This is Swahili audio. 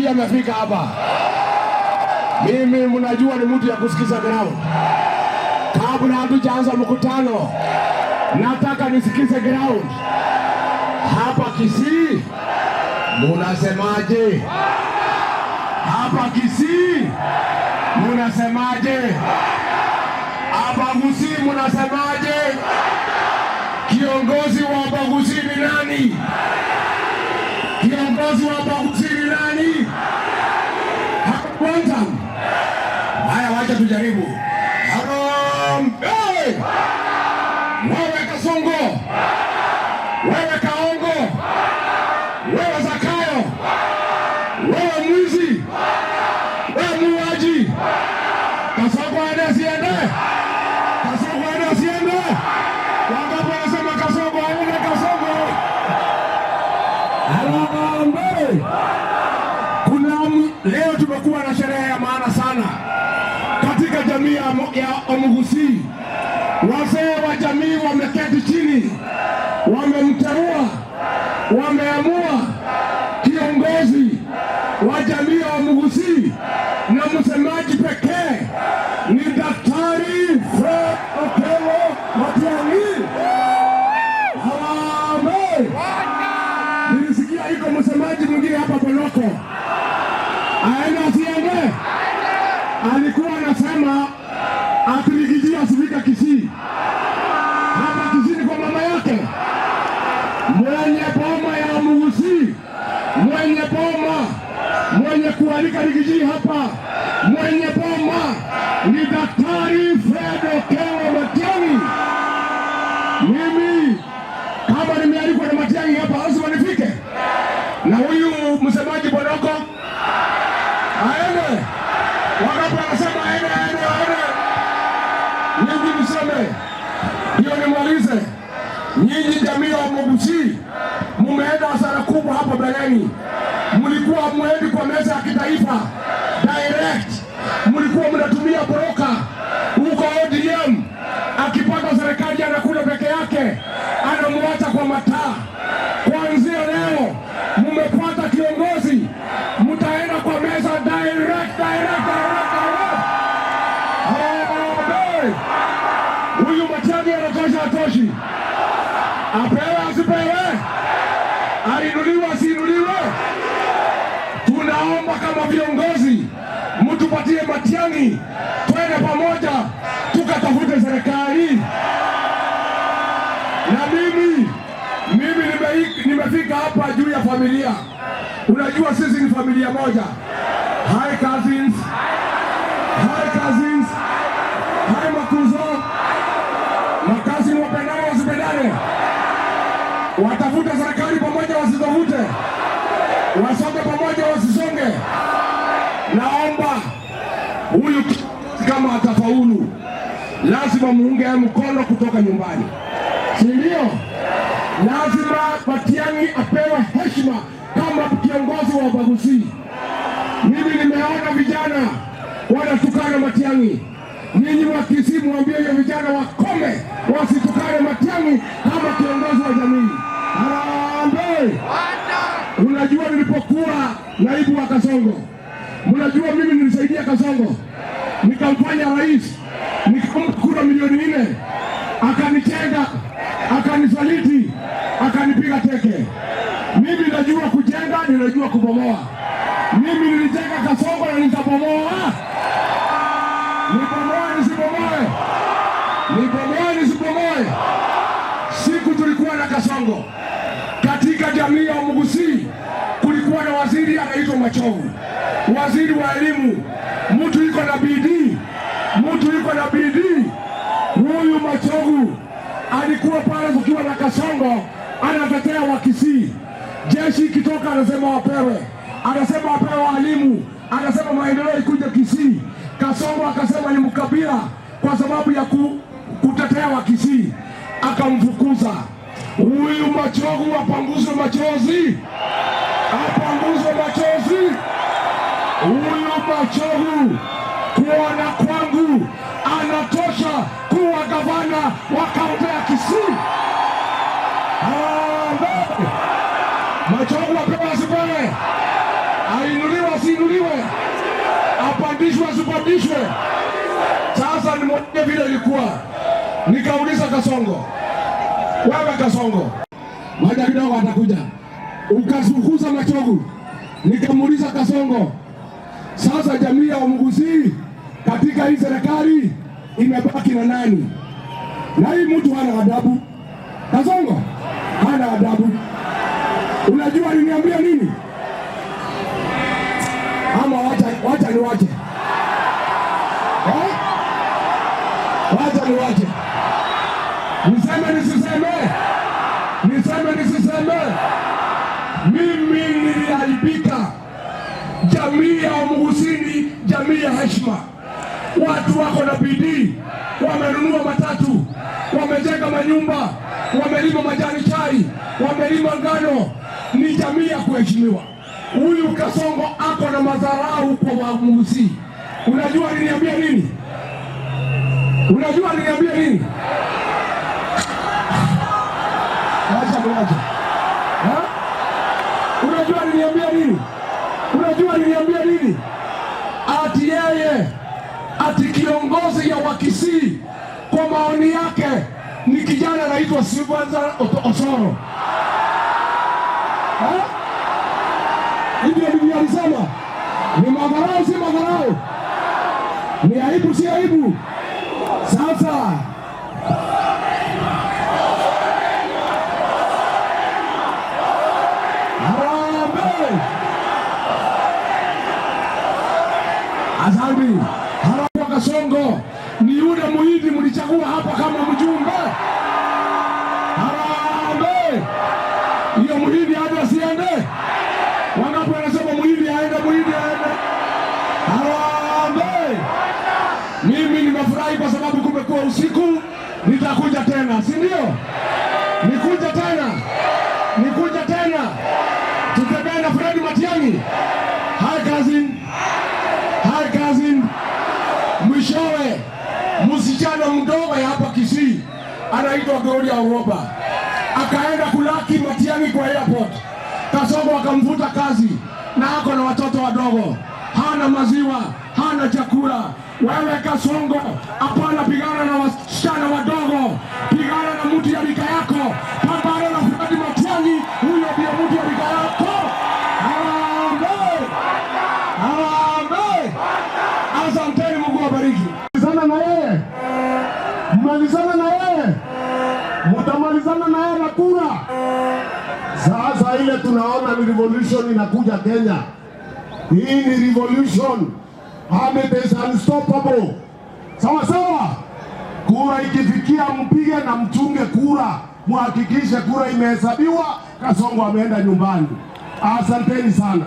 Gusii amefika hapa. Mimi mnajua ni mtu ya kusikiza ground. Kabla hatujaanza mkutano, nataka nisikize ground. Hapa Gusii munasemaje? Hapa Gusii munasemaje? Hapa Gusii munasemaje? Kiongozi wa hapa Gusii ni nani? Kiongozi wa hapa Gusii ni nani? Kwanza haya, wacha tujaribu. Harambee! Wewe Kasongo, wewe Kaongo, wewe Zakayo, wewe mwizi, wewe muuaji, Kasongo aende asiende? Kasongo aende asiende? Wangapi wanasema Kasongo aende? Kasongo harambee! Leo tumekuwa na sherehe ya maana sana katika jamii ya Omogusii. Wazee wa jamii wameketi chini, wamemteua, wameamua kiongozi wa jamii ya Omogusii, na msemaji pekee ni Daktari Matiang'i. Harambee! Nilisikia iko msemaji mwingine hapa Bonoko. Aende asiende? Alikuwa anasema atulikijia asifika Gusii. Hapa Gusii ni kwa mama yake. Mwenye boma ya Omogusii, mwenye boma, mwenye kualika Gusii hapa, mwenye boma ni Daktari Matiang'i. Mimi kama nimealikwa na Matiang'i hapa, lazima nifike. Na huyu msemaji Bonoko aende. Wangapi wanasema aende? Nyinyi mseme ndio nimalize. Nyinyi jamii ya Omogusii mumeenda hasara kubwa hapa mbeleni. Mlikuwa mwendi kwa meza ya kitaifa direct, mlikuwa mnatumia broka huko ODM. Akipata serikali anakula peke yake, anamwacha kwa mataa. Kuanzia leo mmepata kiongozi, mtaenda kwa meza direct. Huyu Matiang'i anatosha atoshi? Apewe asipewe? Ainuliwe asiinuliwe? Tunaomba kama viongozi mtupatie Matiang'i, twende pamoja tukatafute serikali. Na mimi nimefika hapa juu ya familia. Unajua sisi ni familia moja. Hi cousins, hi makuzo. Makazi wapendane wasipendane, watafute serikali pamoja wasitafute, wasonge pamoja wasisonge. Naomba huyu kama atafaulu, lazima muunge mkono kutoka nyumbani, si ndio? Lazima Matiang'i apewe heshima kama kiongozi wa Gusii. Mimi nimeona vijana wanatukana Matiang'i. Nyinyi wa Gusii mwambie hiyo vijana wakome, wasitukane Matiang'i kama kiongozi wa jamii. Harambee! Unajua nilipokuwa naibu wa Kasongo, mnajua mimi nilisaidia Kasongo, nikamfanya rais, nikampa kura milioni 4, akanitenga, akanisaliti, akanipiga teke. Mimi najua kujenga, ninajua kubomoa. Mimi nilijenga Kasongo na nikabomoa. Nibomoe nisibomoe? Siku tulikuwa na Kasongo katika jamii ya Omogusii, kulikuwa na waziri anaitwa Machovu, waziri wa elimu. Mtu yuko na bidii. Huyu Machovu alikuwa pale kukiwa na Kasongo, anatetea wa Gusii. Jeshi ikitoka anasema wapewe, anasema wapewe walimu, anasema maendeleo ikuje Gusii. Kasongo akasema ni mkabila kwa sababu ya kutetea wa Gusii, akamfukuza. Huyu Machovu apanguzwe machozi, Huyu Machovu kuona kwangu anatosha kuwa gavana wa kaunti ya Gusii. Machovu apewe asipewe? Ainuliwe abadilishwe. Sasa nimwambie vile ilikuwa. Nikauliza Kasongo, wewe Kasongo, moja kidogo atakuja, ukasukuza machogu. Nikamuuliza Kasongo, sasa jamii ya Omogusii katika hii serikali imebaki na nani? Na hii mtu hana adabu. Kasongo hana adabu. Unajua aliniambia nini? Ama wacha niwache. Wacha niwache. Niseme nisiseme? Niseme nisiseme? Mimi niliaibika. Jamii ya Omogusii ni jamii ya heshima. Watu wako na bidii, wamenunua matatu, wamejenga manyumba, wamelima majani chai, wamelima ngano. Ni jamii ya kuheshimiwa. Huyu Kasongo ako na madharau kwa Omogusii. Unajua aliniambia nini? Unajua aliniambia nini? Wacha. Unajua aliniambia nini? Unajua aliniambia nini? Ati yeye, ati kiongozi ya Wakisii kwa maoni yake ni kijana anaitwa Sibanza Osoro. Hivyo ndivyo alisema. Ni madharau si madharau? Ni aibu si aibu? Sasa Azambi, Harati Kasongo ni yule muhindi mlichagua hapa kama mjumbe. Harambee! Hiyo muhindi hadi asiende. Wangapi wanasema muhindi aende, muhindi aende? Harambee! Mimi nimefurahi kwa sababu kumekuwa usiku, nitakuja tena, si ndio? Nikuja tena. Tutembee na Fred Matiang'i. Hi cousin. Mwishowe msichana mdogo hapa Kisii anaitwa Gloria Europa akaenda kulaki Matiang'i kwa airport. Kasongo akamvuta kazi na ako na watoto wadogo, hana maziwa, hana chakula. Wewe Kasongo, hapana, pigana na wasichana wadogo, pigana na mtu ya rika yako, pambana na Fred Matiang'i, huyo ndio mtu ya rika yako. Asanteni, Mungu awabariki. Malizana na yeye, mutamalizana na yeye na kura. Sasa ile tunaona ni revolution inakuja Kenya. Hii ni revolution. Ahmed is unstoppable. Sawa. Kura ikifikia mpige na mchunge kura. Muhakikishe kura imehesabiwa. Kasongo ameenda nyumbani. Asanteni sana.